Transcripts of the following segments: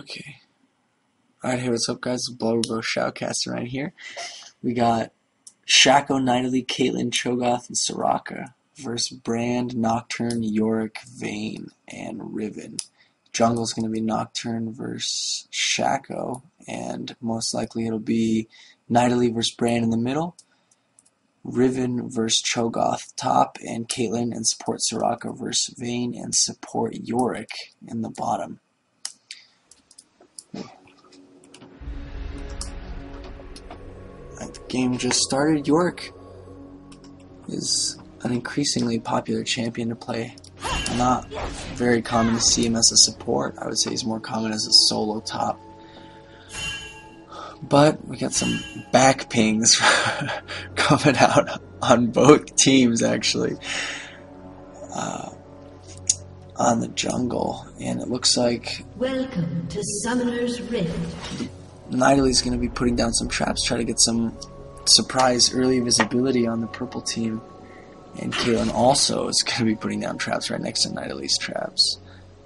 Okay. Alright, hey, what's up, guys? Blubberbo shoutcasting right here. We got Shaco, Nidalee, Caitlyn, Cho'Gath, and Soraka versus Brand, Nocturne, Yorick, Vayne, and Riven. Jungle's going to be Nocturne versus Shaco, and most likely it'll be Nidalee versus Brand in the middle, Riven versus Cho'Gath top, and Caitlyn and support Soraka versus Vayne and support Yorick in the bottom. The game just started. Yorick is an increasingly popular champion to play. Not very common to see him as a support. I would say he's more common as a solo top. But we got some back pings coming out on both teams, actually, on the jungle, and it looks like welcome to Summoner's Rift. Nidalee's going to be putting down some traps, try to get some surprise early visibility on the purple team. And Caitlyn also is going to be putting down traps right next to Nidalee's traps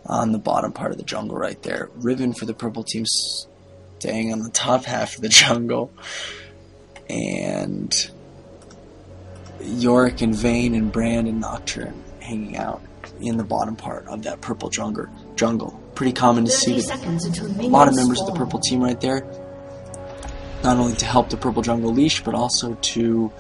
on the bottom part of the jungle right there. Riven for the purple team staying on the top half of the jungle. And Yorick and Vayne and Brand and Nocturne hanging out in the bottom part of that purple jungle. Pretty common to see a lot of members of the purple team right there, not only to help the purple jungle leash, but also to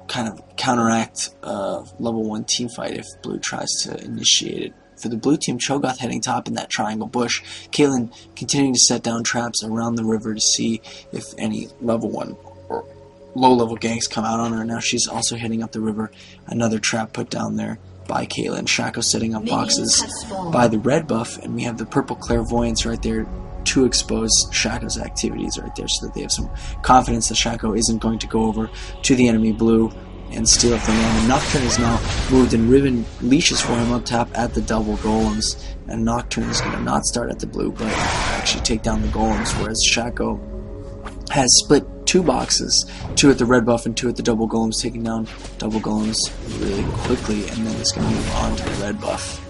kind of counteract a level 1 team fight if blue tries to initiate it. For the blue team, Cho'Gath heading top in that triangle bush, Caitlyn continuing to set down traps around the river to see if any level 1 or low level ganks come out on her. Now she's also heading up the river, another trap put down there by Caitlyn. Shaco setting up boxes by the red buff, and we have the purple clairvoyance right there to expose Shaco's activities right there, so that they have some confidence that Shaco isn't going to go over to the enemy blue and steal it from them. And Nocturne is now moved, and Riven leashes for him up top at the double golems, and Nocturne is going to not start at the blue, but actually take down the golems, whereas Shaco has split 2 boxes, 2 at the red buff and 2 at the double golems, taking down double golems really quickly, and then it's going to move on to the red buff.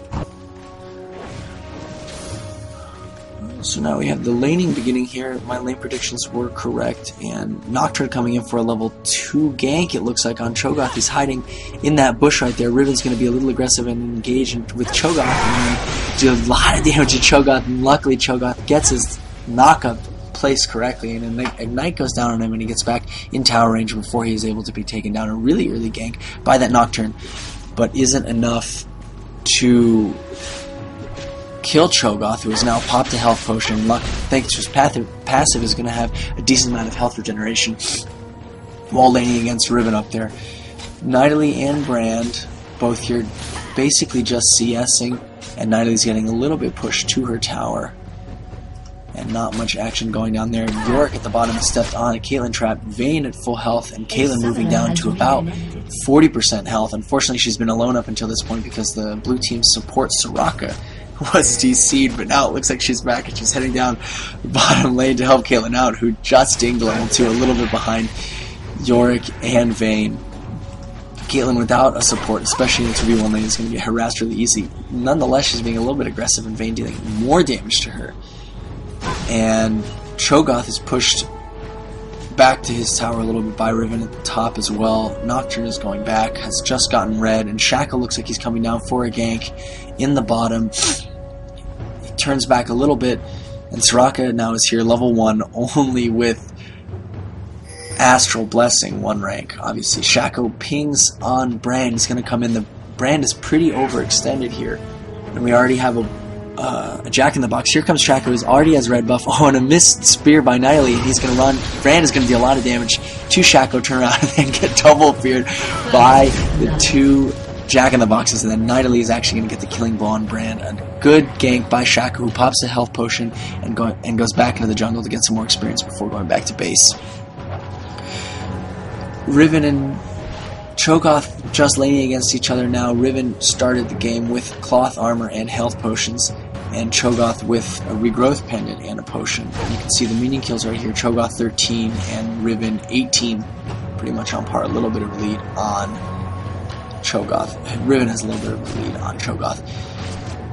So now we have the laning beginning here. My lane predictions were correct, and Nocturne coming in for a level 2 gank, it looks like, on Cho'Gath. He's hiding in that bush right there. Riven's going to be a little aggressive and engage with Cho'Gath, and do a lot of damage to Cho'Gath, and luckily Cho'Gath gets his knockup placed correctly, and Ignite goes down on him, and he gets back in tower range before he is able to be taken down. A really early gank by that Nocturne, but isn't enough to kill Cho'Gath, who has now popped a health potion. Thanks to his passive, is going to have a decent amount of health regeneration while laning against Riven up there. Nidalee and Brand both here basically just CSing, and Nidalee's getting a little bit pushed to her tower, and not much action going down there. Yorick at the bottom has stepped on a Caitlyn trap. Vayne at full health, and Caitlyn moving down to about 40% health. Unfortunately, she's been alone up until this point because the blue team support Soraka was DC'd, but now it looks like she's back, and she's heading down the bottom lane to help Caitlyn out, who just dinged level 2, a little bit behind Yorick and Vayne. Caitlyn without a support, especially in the 2v1 lane, is going to get harassed really easy. Nonetheless, she's being a little bit aggressive, and Vayne dealing more damage to her. And Cho'Gath is pushed back to his tower a little bit by Riven at the top as well. Nocturne is going back, has just gotten red, and Shaco looks like he's coming down for a gank in the bottom. He turns back a little bit, and Soraka now is here, level 1, only with Astral Blessing, 1 rank. Obviously, Shaco pings on Brand. He's going to come in. The Brand is pretty overextended here, and we already have a Jack in the box. Here comes Shaco, who's already has red buff. Oh, and a missed spear by Nidalee, and he's going to run. Brand is going to do a lot of damage to Shaco, turn around, and then get double feared by the 2 Jack in the boxes, and then Nidalee is actually going to get the killing blow on Brand. A good gank by Shaco, who pops a health potion and goes back into the jungle to get some more experience before going back to base. Riven and Cho'Gath just laning against each other now. Riven started the game with cloth armor and health potions, and Cho'Gath with a regrowth pendant and a potion. And you can see the minion kills right here. Cho'Gath 13 and Riven 18, pretty much on par. A little bit of a lead on Cho'Gath. Riven has a little bit of a lead on Cho'Gath.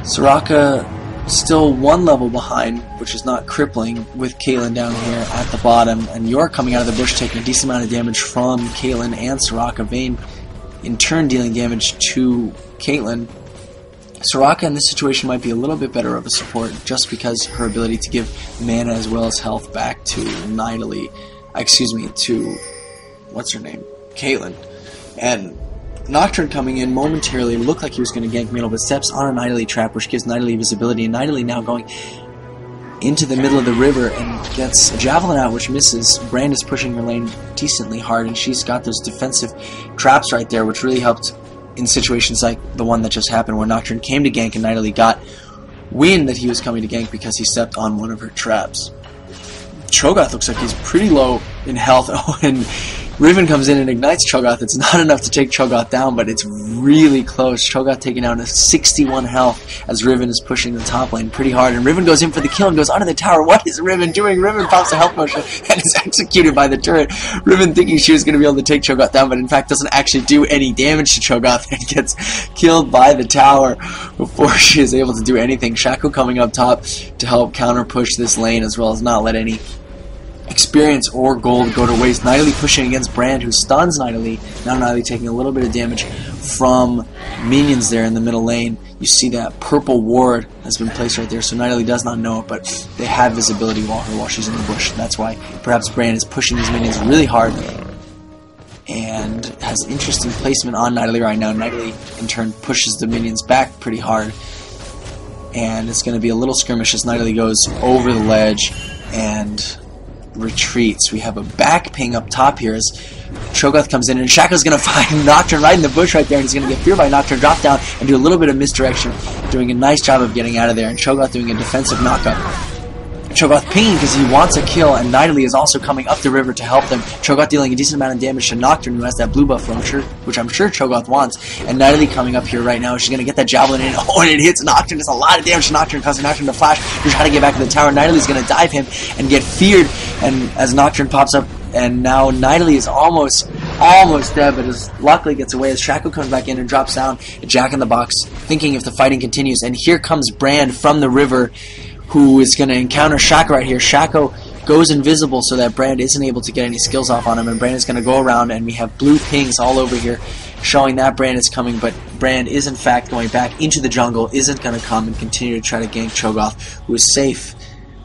Soraka still one level behind, which is not crippling, with Caitlyn down here at the bottom, and Yorick coming out of the bush taking a decent amount of damage from Caitlyn and Soraka. Vayne in turn dealing damage to Caitlyn. Soraka in this situation might be a little bit better of a support just because her ability to give mana as well as health back to Nidalee, to what's her name? Caitlyn. And Nocturne coming in momentarily looked like he was going to gank middle, but steps on a Nidalee trap, which gives Nidalee visibility, and Nidalee now going into the middle of the river and gets a javelin out, which misses. Brand is pushing her lane decently hard, and she's got those defensive traps right there, which really helped in situations like the one that just happened where Nocturne came to gank and Nidalee got wind that he was coming to gank because he stepped on one of her traps. Cho'Gath looks like he's pretty low in health. Oh, and Riven comes in and ignites Cho'Gath. It's not enough to take Cho'Gath down, but it's really close. Cho'Gath taking down to 61 health as Riven is pushing the top lane pretty hard. And Riven goes in for the kill and goes under the tower. What is Riven doing? Riven pops a health potion and is executed by the turret. Riven thinking she was going to be able to take Cho'Gath down, but in fact doesn't actually do any damage to Cho'Gath and gets killed by the tower before she is able to do anything. Shaco coming up top to help counter push this lane as well as not let any experience or gold go to waste. Nidalee pushing against Brand, who stuns Nidalee. Now Nidalee taking a little bit of damage from minions there in the middle lane. You see that purple ward has been placed right there, so Nidalee does not know it, but they have visibility while she's in the bush. That's why perhaps Brand is pushing these minions really hard and has interesting placement on Nidalee right now. Nidalee in turn pushes the minions back pretty hard, and it's going to be a little skirmish as Nidalee goes over the ledge and retreats. We have a back ping up top here as Cho'Gath comes in, and Shaco's going to find Nocturne right in the bush right there, and he's going to get feared by Nocturne, drop down, and do a little bit of misdirection, doing a nice job of getting out of there, and Cho'Gath doing a defensive knockup. Cho'Gath pinging because he wants a kill, and Nidalee is also coming up the river to help them. Cho'Gath dealing a decent amount of damage to Nocturne, who has that blue buff, which I'm sure Cho'Gath wants. And Nidalee coming up here right now. She's going to get that javelin in. Oh, and it hits Nocturne. It's a lot of damage to Nocturne, causing Nocturne to flash. He's trying to get back to the tower. Nidalee's going to dive him and get feared. And as Nocturne pops up, and now Nidalee is almost dead, but luckily gets away as Shaco comes back in and drops down a Jack in the Box, thinking if the fighting continues. And here comes Brand from the river, who is going to encounter Shaco right here. Shaco goes invisible so that Brand isn't able to get any skills off on him, and Brand is going to go around, and we have blue pings all over here showing that Brand is coming, but Brand is in fact going back into the jungle, isn't going to come and continue to try to gank Cho'Gath, who is safe,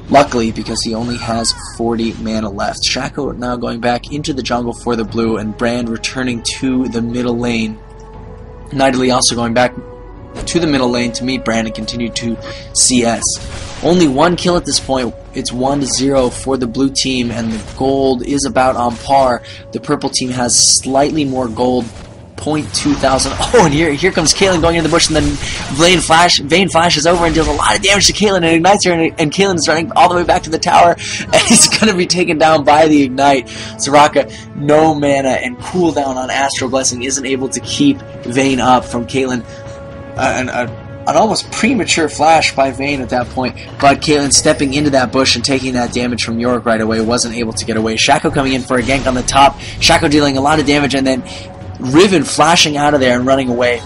luckily, because he only has 40 mana left. Shaco now going back into the jungle for the blue, and Brand returning to the middle lane. Nidalee also going back to the middle lane to meet Brand and continue to CS. Only one kill at this point. It's 1-0 for the blue team, and the gold is about on par. The purple team has slightly more gold, 0.2000. Oh, and here comes Caitlyn going into the bush, and then Vayne flashes over and deals a lot of damage to Caitlyn and ignites her, and Caitlyn is running all the way back to the tower, and he's going to be taken down by the ignite. Soraka, no mana, and cooldown on Astral Blessing isn't able to keep Vayne up from Caitlyn. An almost premature flash by Vayne at that point, but Caitlyn stepping into that bush and taking that damage from Yorick right away, wasn't able to get away. Shaco coming in for a gank on the top, Shaco dealing a lot of damage, and then Riven flashing out of there and running away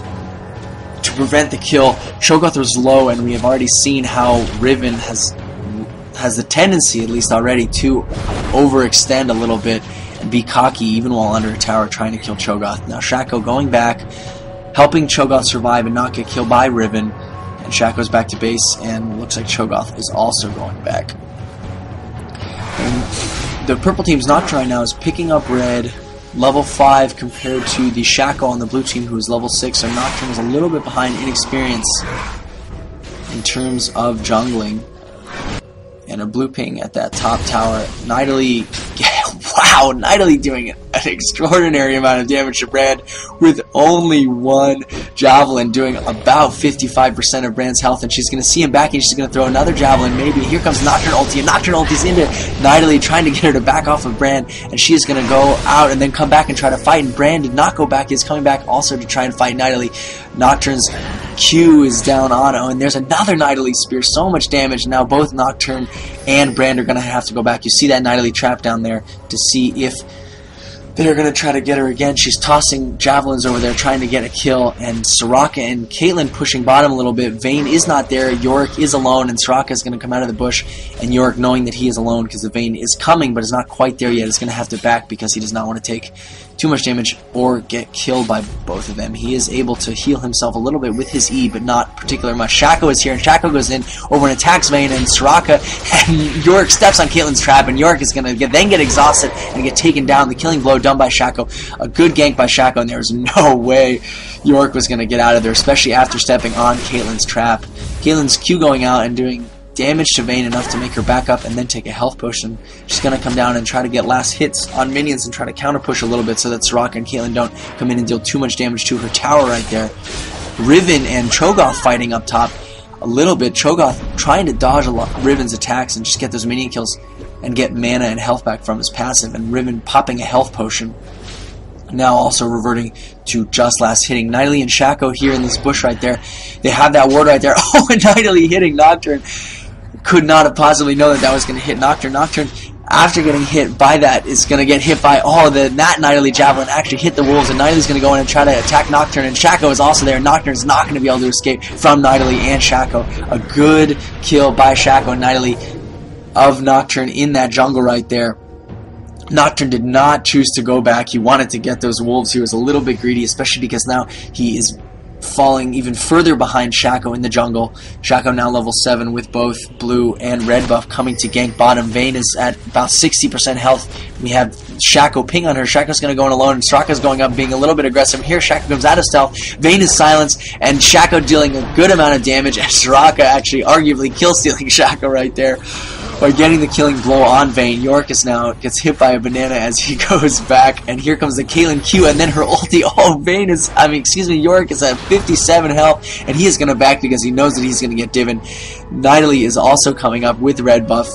to prevent the kill. Cho'Gath was low, and we have already seen how Riven has the tendency, at least already, to overextend a little bit and be cocky even while under a tower trying to kill Cho'Gath. Now Shaco going back, helping Cho'Gath survive and not get killed by Riven, and Shaco's back to base, and looks like Cho'Gath is also going back. And the purple team's Nocturne right now is picking up red, level 5 compared to the Shaco on the blue team, who is level 6, so Nocturne is a little bit behind in experience in terms of jungling. And a blue ping at that top tower. Nidalee, wow, Nidalee doing an extraordinary amount of damage to Brand with only one javelin, doing about 55% of Brand's health, and she's going to see him back, and she's going to throw another javelin, maybe. Here comes Nocturne ulti, and Nocturne ulti's into Nidalee, trying to get her to back off of Brand, and she is going to go out and then come back and try to fight, and Brand did not go back. He's coming back also to try and fight Nidalee. Nocturne's Q is down on, and there's another Nidalee spear, so much damage. Now both Nocturne and Brand are going to have to go back. You see that Nidalee trap down there to see if They're going to try to get her again. She's tossing javelins over there, trying to get a kill. And Soraka and Caitlyn pushing bottom a little bit. Vayne is not there. Yorick is alone, and Soraka is going to come out of the bush. And Yorick, knowing that he is alone because the Vayne is coming, but is not quite there yet, is going to have to back because he does not want to take too much damage or get killed by both of them. He is able to heal himself a little bit with his E, but not particularly much. Shaco is here, and Shaco goes in over and attacks Vayne, and Soraka and Yorick steps on Caitlyn's trap, and Yorick is going to then get exhausted and get taken down. The killing blow done by Shaco. A good gank by Shaco, and there was no way Yorick was going to get out of there, especially after stepping on Caitlyn's trap. Caitlyn's Q going out and doing damage to Vayne enough to make her back up and then take a health potion. She's going to come down and try to get last hits on minions and try to counter push a little bit so that Soraka and Caitlyn don't come in and deal too much damage to her tower right there. Riven and Cho'Gath fighting up top a little bit. Cho'Gath trying to dodge a lot Riven's attacks and just get those minion kills and get mana and health back from his passive, and Riven popping a health potion. Now also reverting to just last hitting. Nidalee and Shaco here in this bush right there. They have that ward right there. Oh, and Nidalee hitting Nocturne. Could not have possibly known that was going to hit Nocturne. Nocturne, after getting hit by that, is going to get hit by that Nidalee javelin actually hit the wolves, and Nidalee's going to go in and try to attack Nocturne, and Shaco is also there. Nocturne's not going to be able to escape from Nidalee and Shaco. A good kill by Shaco and Nidalee of Nocturne in that jungle right there. Nocturne did not choose to go back. He wanted to get those wolves. He was a little bit greedy, especially because now he is falling even further behind Shaco in the jungle. Shaco now level 7 with both blue and red buff coming to gank bottom. Vayne is at about 60% health. We have Shaco ping on her. Shaco's going to go in alone, and Soraka's going up, being a little bit aggressive. Here, Shaco comes out of stealth. Vayne is silenced, and Shaco dealing a good amount of damage, and Soraka actually arguably kill-stealing Shaco right there by getting the killing blow on Vayne. Yorick is now gets hit by a banana as he goes back, and here comes the Caitlyn Q, and then her ulti. Oh, Yorick is at 57 health, and he is going to back because he knows that he's going to get divin. Nidalee is also coming up with red buff.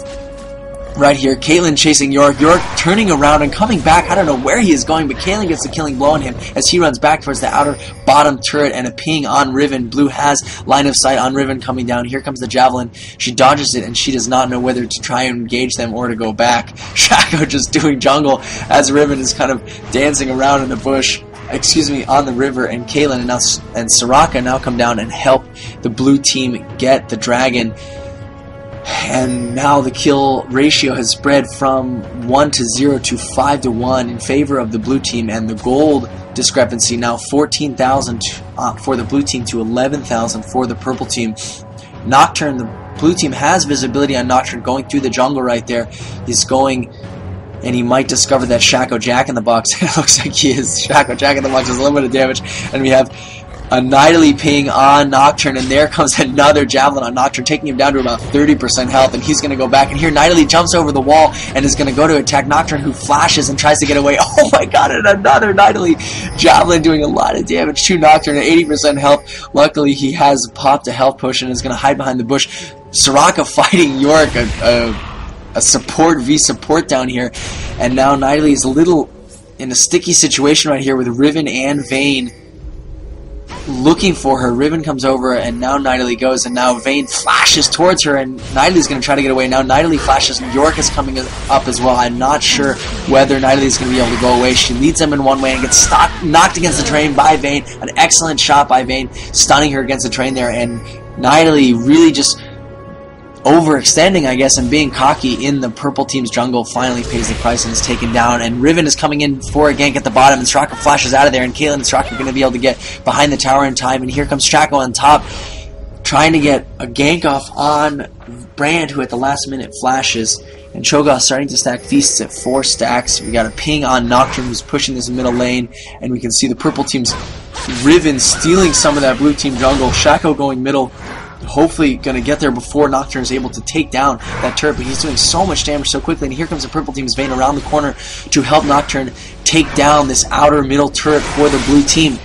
Right here, Caitlyn chasing Yorick. Yorick turning around and coming back. I don't know where he is going, but Caitlyn gets the killing blow on him as he runs back towards the outer bottom turret, and a ping on Riven. Blue has line of sight on Riven coming down. Here comes the javelin. She dodges it, and she does not know whether to try and engage them or to go back. Shaco just doing jungle as Riven is kind of dancing around in the bush. On the river, and Caitlyn and Soraka now come down and help the blue team get the dragon. And now the kill ratio has spread from 1-0 to 5-1 in favor of the blue team, and the gold discrepancy now 14,000 for the blue team to 11,000 for the purple team. Nocturne, the blue team has visibility on Nocturne going through the jungle right there. He's going, and he might discover that Shaco Jack in the box. It looks like he is. Shaco Jack in the box does a little bit of damage, and we have a Nidalee ping on Nocturne, and there comes another javelin on Nocturne, taking him down to about 30% health, and he's going to go back, and here Nidalee jumps over the wall and is going to go to attack Nocturne, who flashes and tries to get away. Oh my god, and another Nidalee javelin doing a lot of damage to Nocturne at 80% health. Luckily, he has popped a health potion and is going to hide behind the bush. Soraka fighting Yorick, a support v support down here, and now Nidalee is a little in a sticky situation right here with Riven and Vayne looking for her. Riven comes over, and now Nidalee goes, and now Vayne flashes towards her, and Nidalee's going to try to get away. Now Nidalee flashes, and Yorick is coming up as well. I'm not sure whether Nidalee's going to be able to go away. She leads them in one way and gets knocked against the train by Vayne. An excellent shot by Vayne, stunning her against the train there, and Nidalee really just overextending, I guess, and being cocky in the purple team's jungle finally pays the price and is taken down. And Riven is coming in for a gank at the bottom, and Soraka flashes out of there, and Caitlyn and Soraka are going to be able to get behind the tower in time. And here comes Shaco on top, trying to get a gank off on Brand, who at the last minute flashes. And Cho'Gath starting to stack feasts at 4 stacks. We got a ping on Nocturne, who's pushing this middle lane, and we can see the purple team's Riven stealing some of that blue team jungle. Shaco going middle, hopefully going to get there before Nocturne is able to take down that turret, but he's doing so much damage so quickly. And here comes the purple team's Vayne around the corner to help Nocturne take down this outer middle turret for the blue team.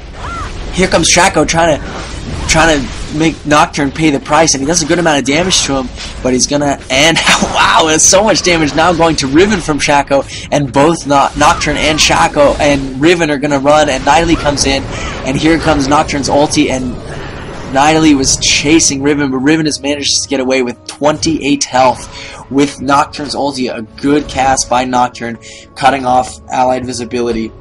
Here comes Shaco trying to make Nocturne pay the price, and he does a good amount of damage to him, but he's gonna, and wow, there's so much damage now going to Riven from Shaco, and both Nocturne and Shaco and Riven are gonna run, and Nidalee comes in, and here comes Nocturne's ulti, and Nidalee was chasing Riven, but Riven has managed to get away with 28 health with Nocturne's ulti. A good cast by Nocturne, cutting off allied visibility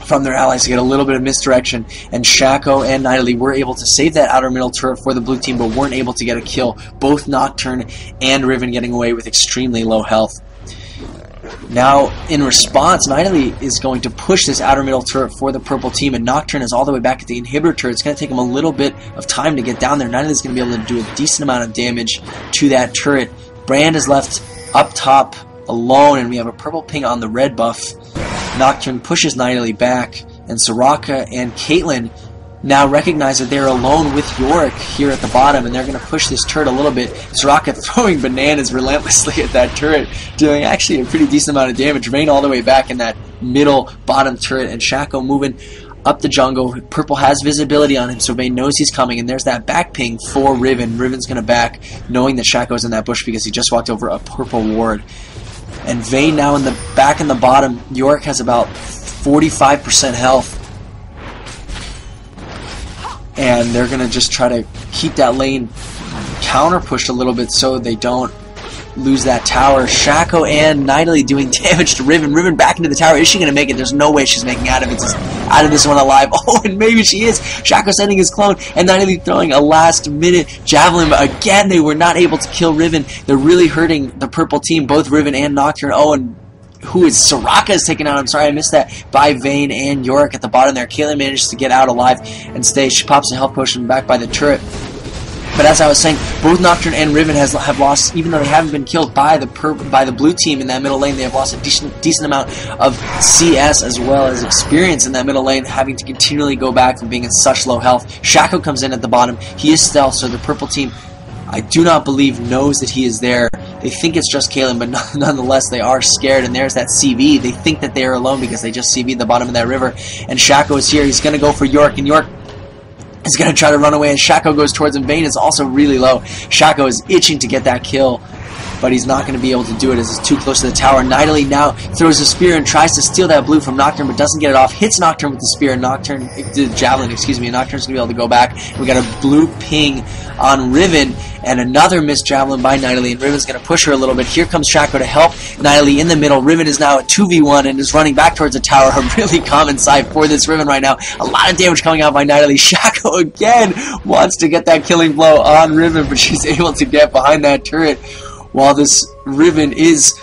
from their allies to get a little bit of misdirection, and Shaco and Nidalee were able to save that outer middle turret for the blue team, but weren't able to get a kill. Both Nocturne and Riven getting away with extremely low health. Now, in response, Nidalee is going to push this outer middle turret for the purple team, and Nocturne is all the way back at the inhibitor turret. It's going to take him a little bit of time to get down there. Nidalee is going to be able to do a decent amount of damage to that turret. Brand is left up top alone, and we have a purple ping on the red buff. Nocturne pushes Nidalee back, and Soraka and Caitlyn now recognize that they're alone with Yorick here at the bottom, and they're going to push this turret a little bit. Soraka throwing bananas relentlessly at that turret, doing actually a pretty decent amount of damage. Vayne all the way back in that middle bottom turret, and Shaco moving up the jungle. Purple has visibility on him, so Vayne knows he's coming, and there's that back ping for Riven. Riven's going to back, knowing that Shaco's in that bush because he just walked over a purple ward. And Vayne now in the back in the bottom. Yorick has about 45% health. And they're going to just try to keep that lane counter pushed a little bit so they don't lose that tower. Shaco and Nidalee doing damage to Riven. Riven back into the tower. Is she going to make it? There's no way she's making out of this one alive. Oh, and maybe she is. Shaco sending his clone, and Nidalee throwing a last-minute javelin. But again, they were not able to kill Riven. They're really hurting the purple team, both Riven and Nocturne. Oh, and who is Soraka is taken out, I'm sorry I missed that, by Vayne and Yorick at the bottom there. Caitlyn manages to get out alive and stay. She pops a health potion back by the turret. But as I was saying, both Nocturne and Riven have lost, even though they haven't been killed by the blue team in that middle lane, they have lost a decent amount of CS as well as experience in that middle lane, having to continually go back from being in such low health. Shaco comes in at the bottom. He is stealth, so the purple team, I do not believe, knows that he is there. They think it's just Caitlyn, but nonetheless, they are scared, and there's that CV. They think that they are alone because they just CV'd the bottom of that river, and Shaco is here. He's going to go for Yorick, and Yorick is going to try to run away, and Shaco goes towards him. Vayne is also really low. Shaco is itching to get that kill, but he's not going to be able to do it as he's too close to the tower. Nidalee now throws a spear and tries to steal that blue from Nocturne, but doesn't get it off. Hits Nocturne with the spear, and the javelin, excuse me, and Nocturne's going to be able to go back. We got a blue ping on Riven, and another missed javelin by Nidalee, and Riven's going to push her a little bit. Here comes Shaco to help Nidalee in the middle. Riven is now at 2v1 and is running back towards the tower. A really common sight for this Riven right now. A lot of damage coming out by Nidalee. Shaco again wants to get that killing blow on Riven, but she's able to get behind that turret, while this Riven is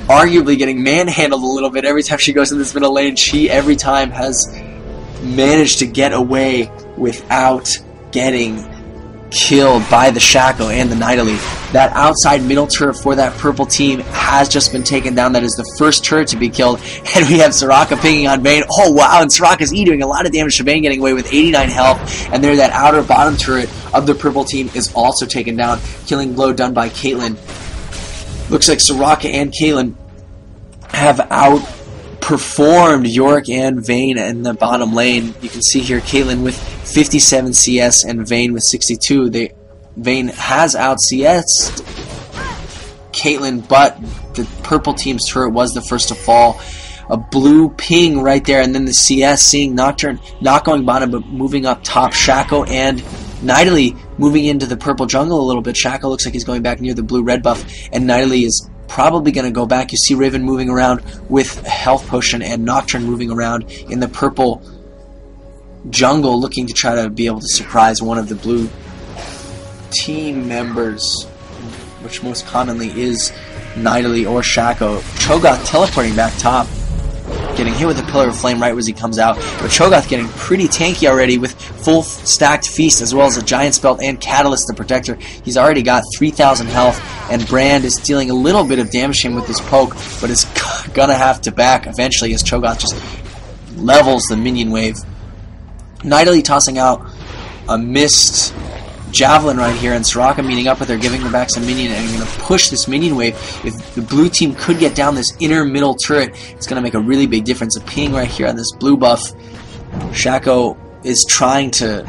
arguably getting manhandled a little bit every time she goes in this middle lane. She every time has managed to get away without getting killed by the Shaco and the Nidalee. That outside middle turret for that purple team has just been taken down. That is the first turret to be killed, and we have Soraka pinging on Vayne. Oh wow, and Soraka's doing a lot of damage to Vayne, getting away with 89 health, and there that outer bottom turret of the purple team is also taken down. Killing blow done by Caitlyn. Looks like Soraka and Caitlyn have outperformed Yorick and Vayne in the bottom lane. You can see here Caitlyn with 57 CS and Vayne with 62. Vayne has out CS'd Caitlyn, but the purple team's turret was the first to fall. A blue ping right there, and then the CS seeing Nocturne not going bottom but moving up top. Shaco and Nidalee moving into the purple jungle a little bit. Shaco looks like he's going back near the blue-red buff, and Nidalee is probably going to go back. You see Riven moving around with a health potion, and Nocturne moving around in the purple jungle, looking to try to be able to surprise one of the blue team members, which most commonly is Nidalee or Shaco. Cho'Gath teleporting back top, getting hit with a pillar of flame right as he comes out, but Cho'Gath getting pretty tanky already with full stacked feast as well as a giant spell and catalyst to protect her. He's already got 3,000 health, and Brand is dealing a little bit of damage to him with his poke, but is gonna have to back eventually as Cho'Gath just levels the minion wave. Nidalee tossing out a missed javelin right here, and Soraka meeting up with her, giving her back some minion, and going to push this minion wave. If the blue team could get down this inner middle turret, it's going to make a really big difference. A ping right here on this blue buff. Shaco is trying to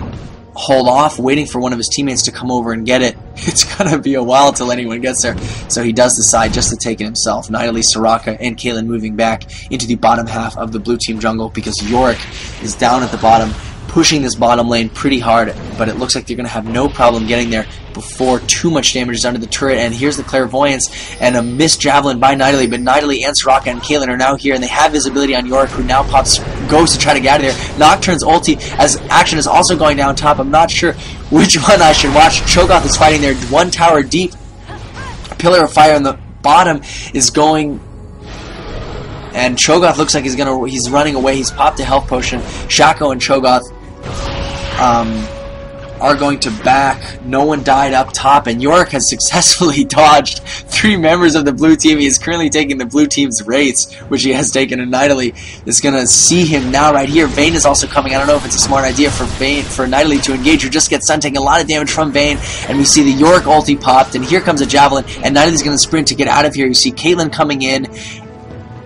hold off, waiting for one of his teammates to come over and get it. It's going to be a while till anyone gets there, so he does decide just to take it himself. Nidalee, Soraka, and Caitlyn moving back into the bottom half of the blue team jungle because Yorick is down at the bottom, pushing this bottom lane pretty hard, but it looks like they're going to have no problem getting there. before too much damage is done to the turret. And here's the clairvoyance and a missed javelin by Nidalee, but Nidalee and Soraka and Caitlyn are now here, and they have visibility on Yorick, who now goes to try to get out of there. Nocturne's ulti as action is also going down top. I'm not sure which one I should watch. Cho'Gath is fighting there, one tower deep. Pillar of Fire on the bottom is going, and Cho'Gath looks like he's running away. He's popped a health potion. Shaco and Cho'Gath are going to back. No one died up top, and Yorick has successfully dodged 3 members of the blue team. He is currently taking the blue team's wraiths, which he has taken, and Nidalee is going to see him now right here. Vayne is also coming. I don't know if it's a smart idea for Nidalee to engage or just get stunned, taking a lot of damage from Vayne, and we see the Yorick ulti popped, and here comes a javelin, and Nidalee's going to sprint to get out of here. You see Caitlyn coming in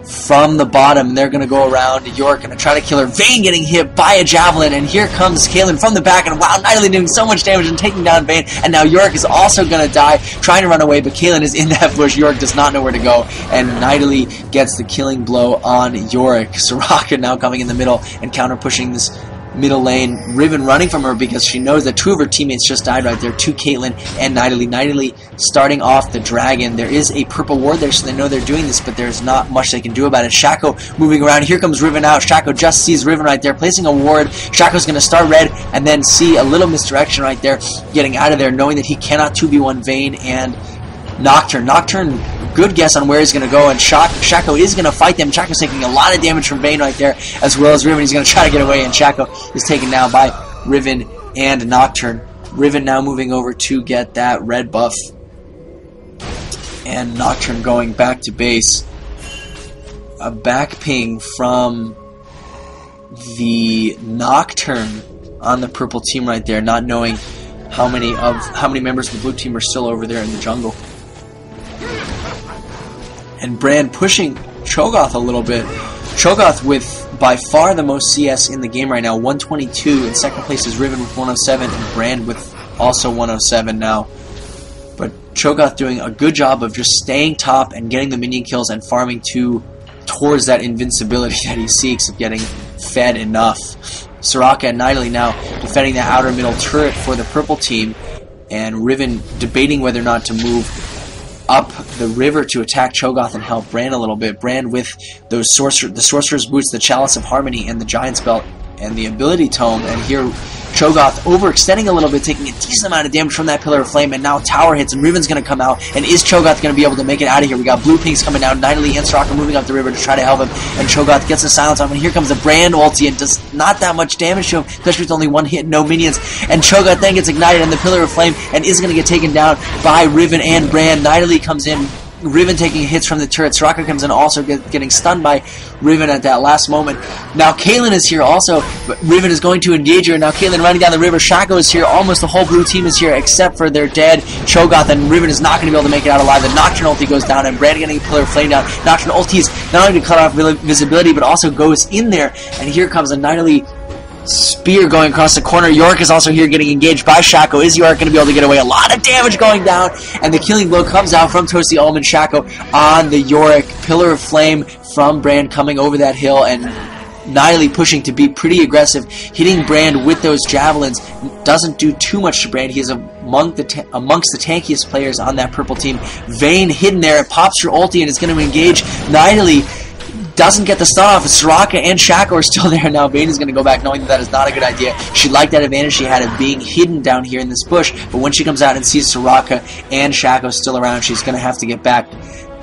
from the bottom. They're going to go around. Yorick going to try to kill her. Vayne getting hit by a javelin, and here comes Caitlyn from the back, and wow, Nidalee doing so much damage and taking down Vayne, and now Yorick is also going to die, trying to run away, but Caitlyn is in that bush. Yorick does not know where to go, and Nidalee gets the killing blow on Yorick. Soraka now coming in the middle and counter pushing this middle lane. Riven running from her because she knows that 2 of her teammates just died right there, to Caitlyn and Nidalee. Nidalee starting off the dragon. There is a purple ward there, so they know they're doing this, but there's not much they can do about it. Shaco moving around. Here comes Riven out. Shaco just sees Riven right there, placing a ward. Shaco's going to start red and then see a little misdirection right there, getting out of there, knowing that he cannot 2v1 Vayne and Nocturne. Nocturne, good guess on where he's going to go, and Shaco is going to fight them. Shaco's taking a lot of damage from Vayne right there, as well as Riven. He's going to try to get away, and Shaco is taken down by Riven and Nocturne. Riven now moving over to get that red buff, and Nocturne going back to base. A back ping from the Nocturne on the purple team right there, not knowing how many members of the blue team are still over there in the jungle. And Brand pushing Cho'Gath a little bit. Cho'Gath with by far the most CS in the game right now, 122. In second place is Riven with 107, and Brand with also 107 now. But Cho'Gath doing a good job of just staying top and getting the minion kills and farming towards that invincibility that he seeks of getting fed enough. Soraka and Nidalee now defending the outer middle turret for the purple team, and Riven debating whether or not to move up the river to attack Cho'Gath and help Brand a little bit. Brand with those the Sorcerer's Boots, the Chalice of Harmony, and the Giant's Belt, and the Ability Tome. And here Cho'Gath overextending a little bit, taking a decent amount of damage from that Pillar of Flame, and now tower hits, and Riven's going to come out, and is Cho'Gath going to be able to make it out of here? We got blue pings coming down, Nidalee and Soraka moving up the river to try to help him, and Cho'Gath gets a silence off, and here comes the Brand ulti, and does not that much damage to him, especially with only 1 hit, no minions, and Cho'Gath then gets ignited in the Pillar of Flame, and is going to get taken down by Riven and Brand. Nidalee comes in, Riven taking hits from the turret. Soraka comes in, also getting stunned by Riven at that last moment. Now Caitlyn is here also, but Riven is going to engage her. Now Caitlyn running down the river. Shaco is here. Almost the whole blue team is here except for their dead Cho'Gath, and Riven is not going to be able to make it out alive. The Nocturne ulti goes down, and Brand getting a Pillar of Flame down. Nocturne ultis not only to cut off visibility, but also goes in there. And here comes a Nidalee spear going across the corner. Yorick is also here getting engaged by Shaco. Is Yorick going to be able to get away? A lot of damage going down, and the killing blow comes out from Toasty Almond Shaco on the Yorick. Pillar of Flame from Brand coming over that hill, and Nidalee pushing to be pretty aggressive, hitting Brand with those javelins. Doesn't do too much to Brand. He is amongst the tankiest players on that purple team. Vayne hidden there, pops her ulti and is going to engage Nidalee. Doesn't get the stun off. Soraka and Shaco are still there now. Vayne is going to go back knowing that is not a good idea. She liked that advantage she had of being hidden down here in this bush, but when she comes out and sees Soraka and Shaco still around, she's going to have to get back.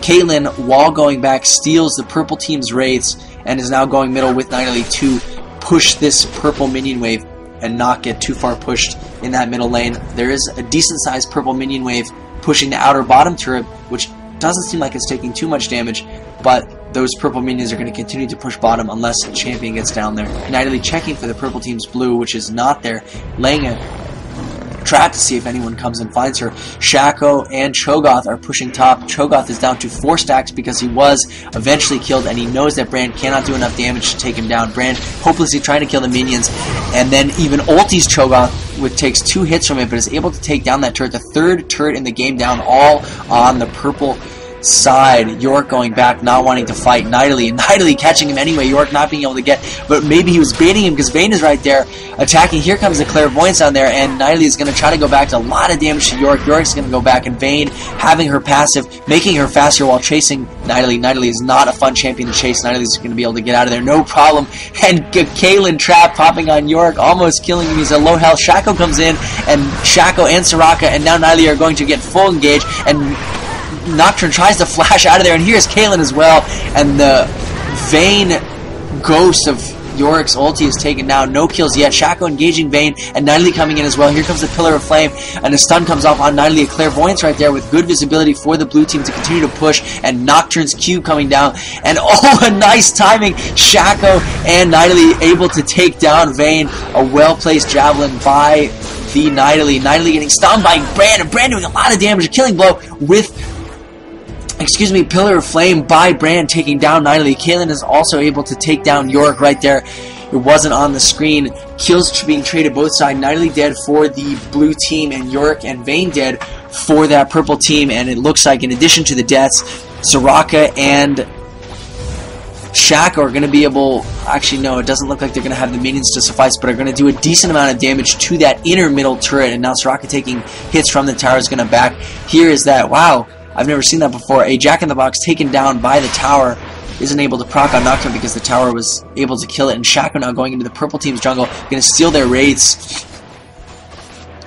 Caitlyn, while going back, steals the purple team's wraiths and is now going middle with Nidalee to push this purple minion wave and not get too far pushed in that middle lane. There is a decent sized purple minion wave pushing the outer bottom turret, which doesn't seem like it's taking too much damage, but those purple minions are going to continue to push bottom unless a champion gets down there. Nidalee checking for the purple team's blue, which is not there, laying a trap to see if anyone comes and finds her. Shaco and Cho'Gath are pushing top. Cho'Gath is down to 4 stacks because he was eventually killed, and he knows that Brand cannot do enough damage to take him down. Brand hopelessly trying to kill the minions, and then even ultis Cho'Gath, which takes 2 hits from it, but is able to take down that turret, the 3rd turret in the game down, all on the purple side. Yorick going back, not wanting to fight Nidalee, and Nidalee catching him anyway. Yorick not being able to get, but maybe he was baiting him because Vayne is right there attacking. Here comes the clairvoyance down there, and Nidalee is going to try to go back to a lot of damage to Yorick. Yorick's going to go back, and Vayne having her passive, making her faster while chasing Nidalee. Nidalee is not a fun champion to chase. Nidalee's going to be able to get out of there, no problem. And Caitlyn trap popping on Yorick, almost killing him. He's a low health. Shaco comes in, and Shaco and Soraka, and now Nidalee are going to get full engage, and Nocturne tries to flash out of there, and here's Caitlyn as well, and the Vayne ghost of Yorick's ulti is taken down. No kills yet. Shaco engaging Vayne, and Nidalee coming in as well. Here comes the Pillar of Flame, and a stun comes off on Nidalee. A clairvoyance right there with good visibility for the blue team to continue to push, and Nocturne's Q coming down, and oh, a nice timing. Shaco and Nidalee able to take down Vayne. A well-placed javelin by the Nidalee. Nidalee getting stunned by Brand, and Brand doing a lot of damage. A killing blow with Pillar of Flame by Brand taking down Nidalee. Caitlyn is also able to take down Yorick right there. It wasn't on the screen. Kills being traded both sides. Nidalee dead for the blue team, and Yorick and Vayne dead for that purple team. And it looks like in addition to the deaths, Soraka and Shaco are going to be able, actually no, it doesn't look like they're going to have the minions to suffice, but are going to do a decent amount of damage to that inner middle turret. And now Soraka taking hits from the tower is going to back. Here is that, wow, I've never seen that before. A Jack-in-the-Box taken down by the tower. Isn't able to proc on Nocturne because the tower was able to kill it. And Shaco now going into the purple team's jungle. Going to steal their wraiths.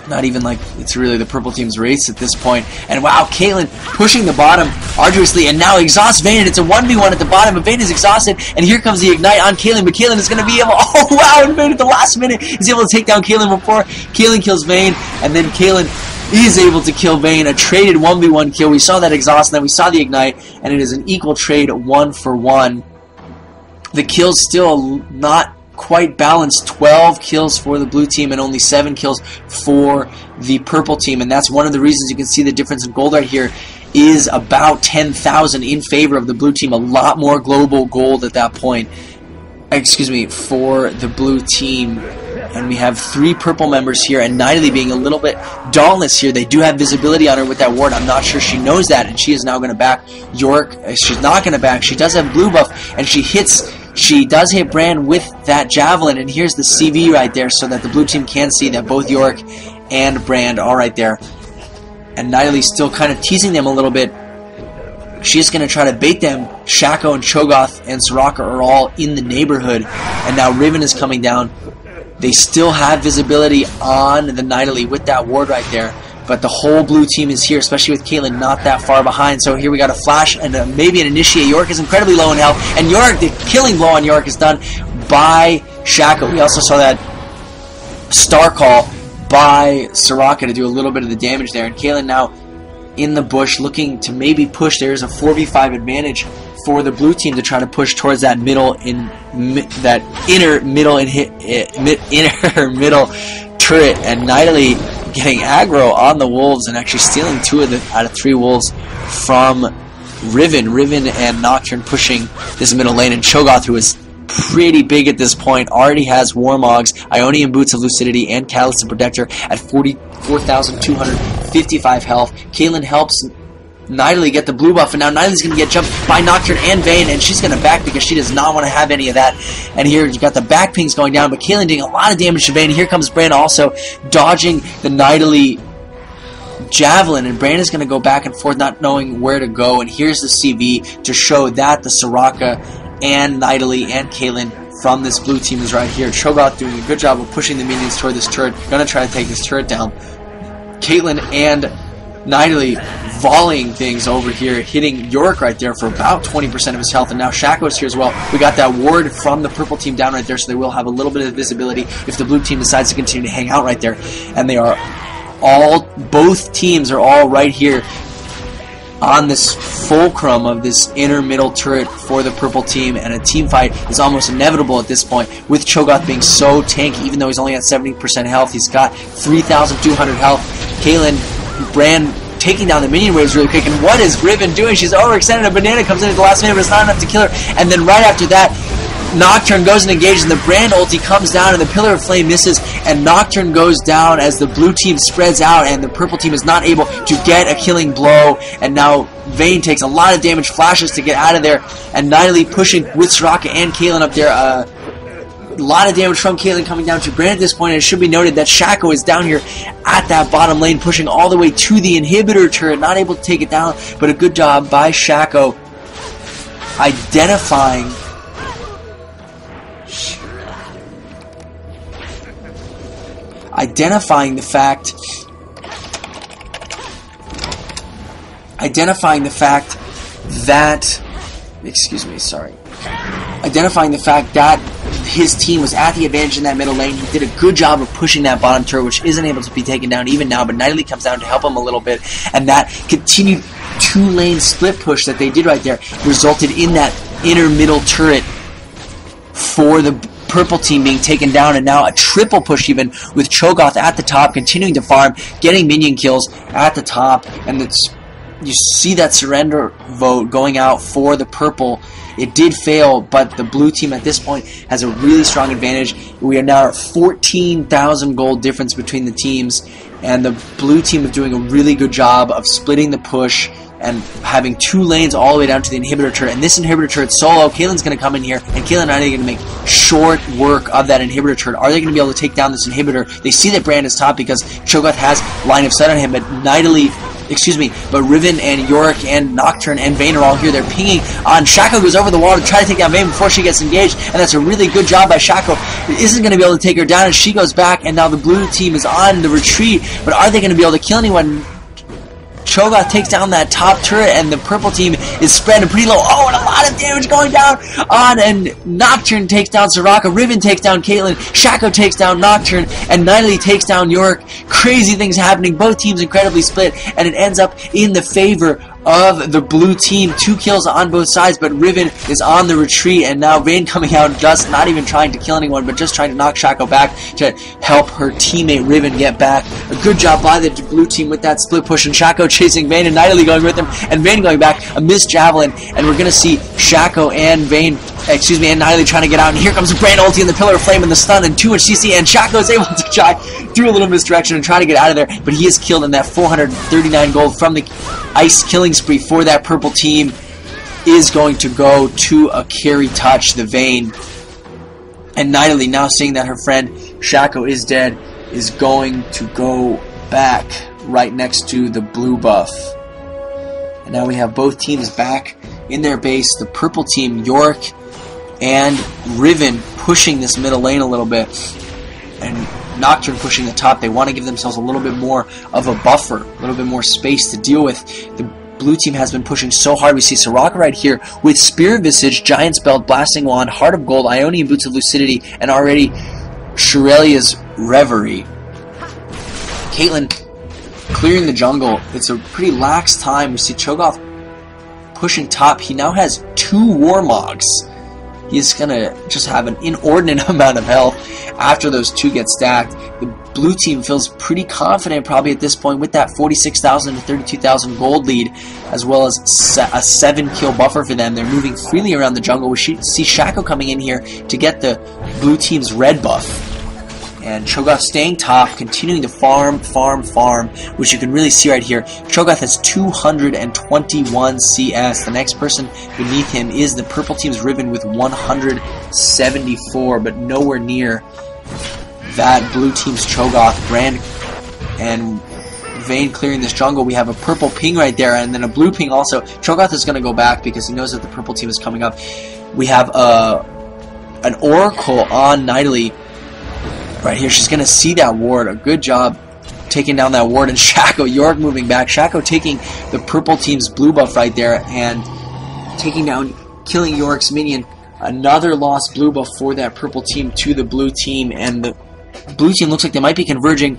Not even like it's really the purple team's wraiths at this point. And wow, Caitlyn pushing the bottom arduously. And now exhausts Vayne. And it's a 1v1 at the bottom. But Vayne is exhausted. And here comes the Ignite on Caitlyn. But Caitlyn is going to be able... Oh wow, and Vayne at the last minute is able to take down Caitlyn before Caitlyn kills Vayne. And then Caitlyn is able to kill Vayne. A traded 1v1 kill. We saw that exhaust, and then we saw the Ignite, and it is an equal trade 1-for-1. The kills still not quite balanced. 12 kills for the blue team and only 7 kills for the purple team, and that's one of the reasons you can see the difference in gold right here is about 10,000 in favor of the blue team. A lot more global gold at that point. Excuse me, for the blue team. And we have 3 purple members here, and Nidalee being a little bit dauntless here. They do have visibility on her with that ward. I'm not sure she knows that, and she is now going to back Yorick. She's not going to back. She does have blue buff, and she does hit Brand with that javelin, and here's the CV right there so that the blue team can see that both Yorick and Brand are right there. And Nidalee still kind of teasing them a little bit. She's going to try to bait them. Shaco and Cho'Gath and Soraka are all in the neighborhood, and now Riven is coming down. They still have visibility on the Nidalee with that ward right there, but the whole blue team is here, especially with Caitlyn not that far behind. So here we got a flash and maybe an initiate. Yorick is incredibly low in health, and Yorick, the killing blow on Yorick is done by Shaco. We also saw that star call by Soraka to do a little bit of the damage there, and Caitlyn now in the bush looking to maybe push. There's a 4v5 advantage for the blue team to try to push towards that middle that inner middle inner middle turret, and Nidalee getting aggro on the wolves and actually stealing 2 out of 3 wolves from Riven and Nocturne pushing this middle lane, and Cho'Gath, who is pretty big at this point, already has Warmogs, Ionian Boots of Lucidity, and Catalyst of Protector at 44,255 health. Caitlyn helps Nidalee get the blue buff, and now Nidalee's going to get jumped by Nocturne and Vayne, and she's going to back because she does not want to have any of that. And here you got the back pings going down, but Caitlyn doing a lot of damage to Vayne. Here comes Brand also dodging the Nidalee javelin, and Brand is going to go back and forth not knowing where to go. And here's the CV to show that the Soraka and Nidalee and Caitlyn from this blue team is right here. Cho'Gath doing a good job of pushing the minions toward this turret. Going to try to take this turret down. Caitlyn and Nidalee volleying things over here, hitting Yorick right there for about 20% of his health, and now Shaco is here as well. We got that ward from the purple team down right there, so they will have a little bit of visibility if the blue team decides to continue to hang out right there. And they are both teams are all right here on this fulcrum of this inner middle turret for the purple team, and a team fight is almost inevitable at this point with Cho'Gath being so tanky. Even though he's only at 70% health, he's got 3,200 health. Caitlyn, Brand taking down the minion waves really quick, and what is Riven doing? She's overextended. A banana comes in at the last minute, but it's not enough to kill her. And then right after that, Nocturne goes and engages, and the Brand ulti comes down, and the Pillar of Flame misses, and Nocturne goes down as the blue team spreads out, and the purple team is not able to get a killing blow, and now Vayne takes a lot of damage, flashes to get out of there, and Nidalee pushing with Soraka and Caitlyn up there. A lot of damage from Caitlyn coming down to Brand at this point, and it should be noted that Shaco is down here at that bottom lane, pushing all the way to the inhibitor turret, not able to take it down, but a good job by Shaco identifying the fact that his team was at the advantage in that middle lane. He did a good job of pushing that bottom turret, which isn't able to be taken down even now, but Nidalee comes down to help him a little bit, and that continued two-lane split push that they did right there resulted in that inner middle turret for the purple team being taken down, and now a triple push even with Cho'Gath at the top, continuing to farm, getting minion kills at the top, and you see that surrender vote going out for the purple. It did fail, but the blue team at this point has a really strong advantage. We are now at 14,000 gold difference between the teams, and the blue team is doing a really good job of splitting the push and having two lanes all the way down to the inhibitor turret. And this inhibitor turret solo, Caitlyn's going to come in here, and Caitlyn and Nidalee are going to make short work of that inhibitor turret. Are they going to be able to take down this inhibitor? They see that Brand is top because Cho'Gath has line of sight on him, but Riven and Yorick and Nocturne and Vayne are all here. They're pinging on. Shaco goes over the wall to try to take down Vayne before she gets engaged, and that's a really good job by Shaco. Isn't going to be able to take her down, and she goes back, and now the blue team is on the retreat, but are they going to be able to kill anyone? Cho'Gath takes down that top turret, and the purple team is spreading pretty low. Oh, and a lot of damage going down on, and Nocturne takes down Soraka, Riven takes down Caitlyn, Shaco takes down Nocturne, and Nidalee takes down Yorick. Crazy things happening, both teams incredibly split, and it ends up in the favor of the blue team. 2 kills on both sides, but Riven is on the retreat, and now Vayne coming out, just not even trying to kill anyone, but just trying to knock Shaco back to help her teammate Riven get back. A good job by the blue team with that split push, and Shaco chasing Vayne, and Nidalee going with him, and Vayne going back, a missed javelin, and we're gonna see Shaco and and Nidalee trying to get out, and here comes the Brand ulti and the Pillar of Flame and the stun and 2-inch CC, and Shaco is able to try through a little misdirection and try to get out of there, but he is killed, in that 439 gold from the ice killing spree for that purple team is going to go to a carry touch, the Vayne. And Nidalee, now seeing that her friend Shaco is dead, is going to go back right next to the blue buff. And now we have both teams back in their base. The purple team, Yorick and Riven, pushing this middle lane a little bit, and Nocturne pushing the top. They want to give themselves a little bit more of a buffer, a little bit more space to deal with. The blue team has been pushing so hard. We see Soraka right here with Spear of Visage, Giant Spell, Blasting Wand, Heart of Gold, Ionian Boots of Lucidity, and already Shirelia's Reverie. Caitlyn clearing the jungle. It's a pretty lax time. We see Cho'Gath pushing top. He now has 2 Warmogs. He's going to just have an inordinate amount of health after those 2 get stacked. The blue team feels pretty confident probably at this point with that 46,000 to 32,000 gold lead, as well as a 7-kill buffer for them. They're moving freely around the jungle. We see Shaco coming in here to get the blue team's red buff. And Cho'Gath staying top, continuing to farm, which you can really see right here. Cho'Gath has 221 CS. The next person beneath him is the purple team's Riven with 174, but nowhere near that blue team's Cho'Gath. Brand and Vayne clearing this jungle. We have a purple ping right there, and then a blue ping also. Cho'Gath is going to go back because he knows that the purple team is coming up. We have an Oracle on Nidalee right here. She's going to see that ward. A good job taking down that ward, and Shaco, Yorick moving back. Shaco taking the purple team's blue buff right there and taking down, killing Yorick's minion. Another lost blue buff for that purple team to the blue team, and the blue team looks like they might be converging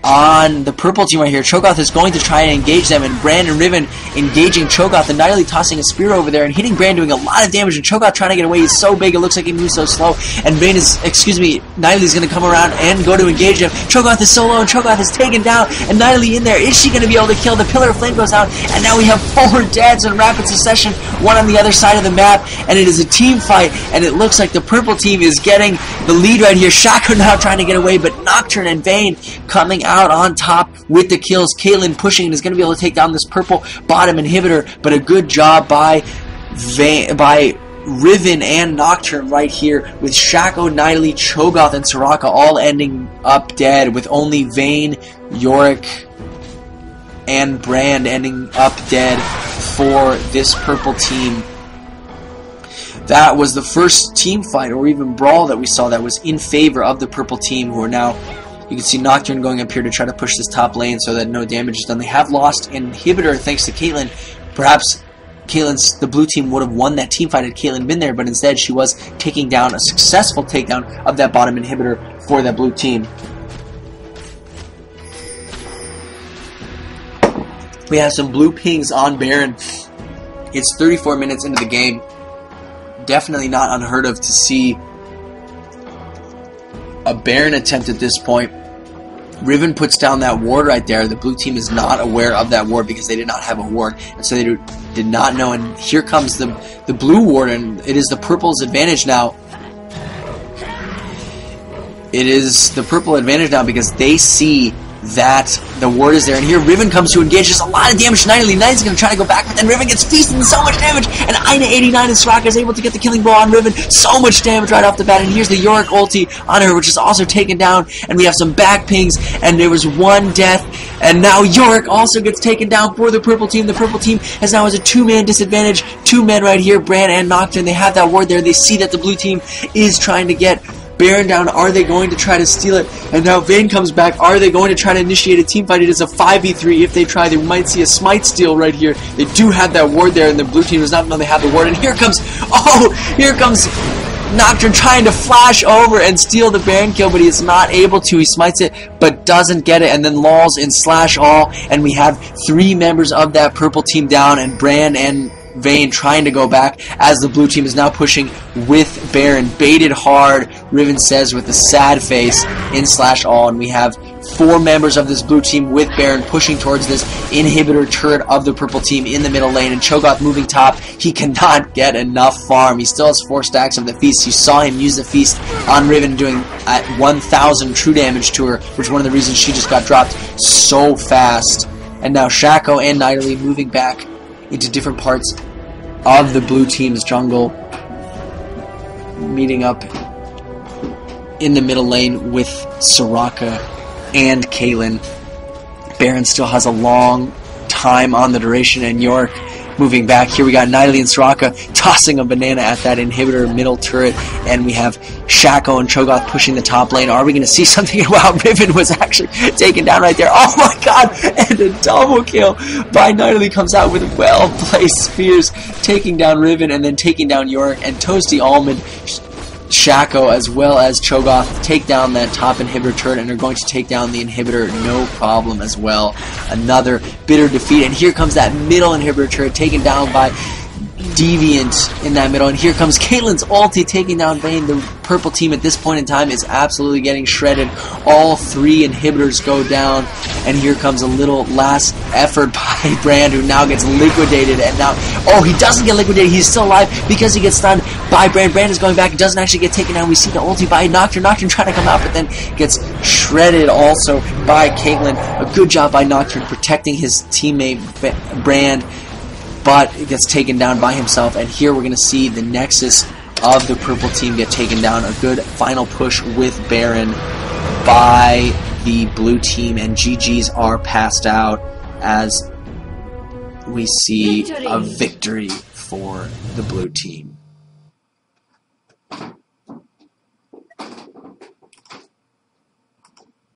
on the purple team right here. Cho'Gath is going to try and engage them, and Brand and Riven engaging Cho'Gath, and Nidalee tossing a spear over there and hitting Brand, doing a lot of damage, and Cho'Gath trying to get away. He's so big, it looks like he moves so slow, and Vayne is, Nidalee's going to come around and go to engage him. Cho'Gath is so low, and Cho'Gath is taken down, and Nidalee in there. Is she going to be able to kill? The Pillar of Flame goes out, and now we have 4 deads in rapid succession, one on the other side of the map, and it is a team fight, and it looks like the purple team is getting the lead right here. Shaco now trying to get away, but Nocturne and Vayne coming out on top with the kills. Caitlyn pushing and is going to be able to take down this purple bottom inhibitor, but a good job by Riven and Nocturne right here, with Shaco, Nidalee, Cho'Gath, and Soraka all ending up dead, with only Vayne, Yorick, and Brand ending up dead for this purple team. That was the first team fight or even brawl that we saw that was in favor of the purple team, who are now, you can see Nocturne going up here to try to push this top lane so that no damage is done. They have lost inhibitor thanks to Caitlyn. Perhaps the blue team would have won that team fight had Caitlyn been there, but instead she was taking down a successful takedown of that bottom inhibitor for that blue team. We have some blue pings on Baron. It's 34 minutes into the game. Definitely not unheard of to see a Baron attempt at this point. Riven puts down that ward right there. The blue team is not aware of that ward because they did not have a ward, and so they did not know. And here comes the blue ward, and it is the purple's advantage now. It is the purple advantage now because they see that the ward is there, and here Riven comes to engage. There's a lot of damage to Nidalee. Nidalee's going to try to go back, but then Riven gets feasted and so much damage, and Ina 89 and Soraka is able to get the killing blow on Riven. So much damage right off the bat, and here's the Yorick ulti on her, which is also taken down, and we have some back pings, and there was 1 death, and now Yorick also gets taken down for the purple team. The purple team has now a 2-man disadvantage. 2 men right here, Brand and Nocturne. They have that ward there. They see that the blue team is trying to get Baron down. Are they going to try to steal it? And now Vayne comes back. Are they going to try to initiate a team fight? It is a 5v3. If they try, they might see a smite steal right here. They do have that ward there, and the blue team does not know they have the ward. And here comes Nocturne trying to flash over and steal the Baron kill, but he is not able to. He smites it, but doesn't get it, and then lulls in slash all, and we have 3 members of that purple team down, and Brand and Vayne trying to go back as the blue team is now pushing with Baron. Baited hard, Riven says with a sad face, in slash all, and we have 4 members of this blue team with Baron pushing towards this inhibitor turret of the purple team in the middle lane, and Cho'Gath moving top. He cannot get enough farm. He still has 4 stacks of the feast. You saw him use the feast on Riven, doing at 1,000 true damage to her, which is one of the reasons she just got dropped so fast. And now Shaco and Nidalee moving back into different parts of the blue team's jungle, meeting up in the middle lane with Soraka and Caitlyn. Baron still has a long time on the duration, and Yorick moving back. Here we got Nidalee and Soraka tossing a banana at that inhibitor middle turret, and we have Shaco and Cho'Gath pushing the top lane. Are we going to see something? Wow, Riven was actually taken down right there. Oh my god, and a double kill by Nidalee comes out with well-placed spears, taking down Riven and then taking down Yorick, and Toasty Almond, Shaco as well as Cho'Gath take down that top inhibitor turret, and are going to take down the inhibitor no problem as well. Another bitter defeat, and here comes that middle inhibitor turret taken down by Deviant in that middle, and here comes Caitlyn's ulti taking down Vayne. The purple team at this point in time is absolutely getting shredded. All 3 inhibitors go down, and here comes a little last effort by Brand, who now gets liquidated, and now, oh, he doesn't get liquidated, he's still alive because he gets stunned by Brand. Brand is going back, he doesn't actually get taken down. We see the ulti by Nocturne trying to come out, but then gets shredded also by Caitlyn. A good job by Nocturne protecting his teammate Brand, but it gets taken down by himself. And here we're going to see the nexus of the purple team get taken down. A good final push with Baron by the blue team, and GGs are passed out as we see a victory for the blue team.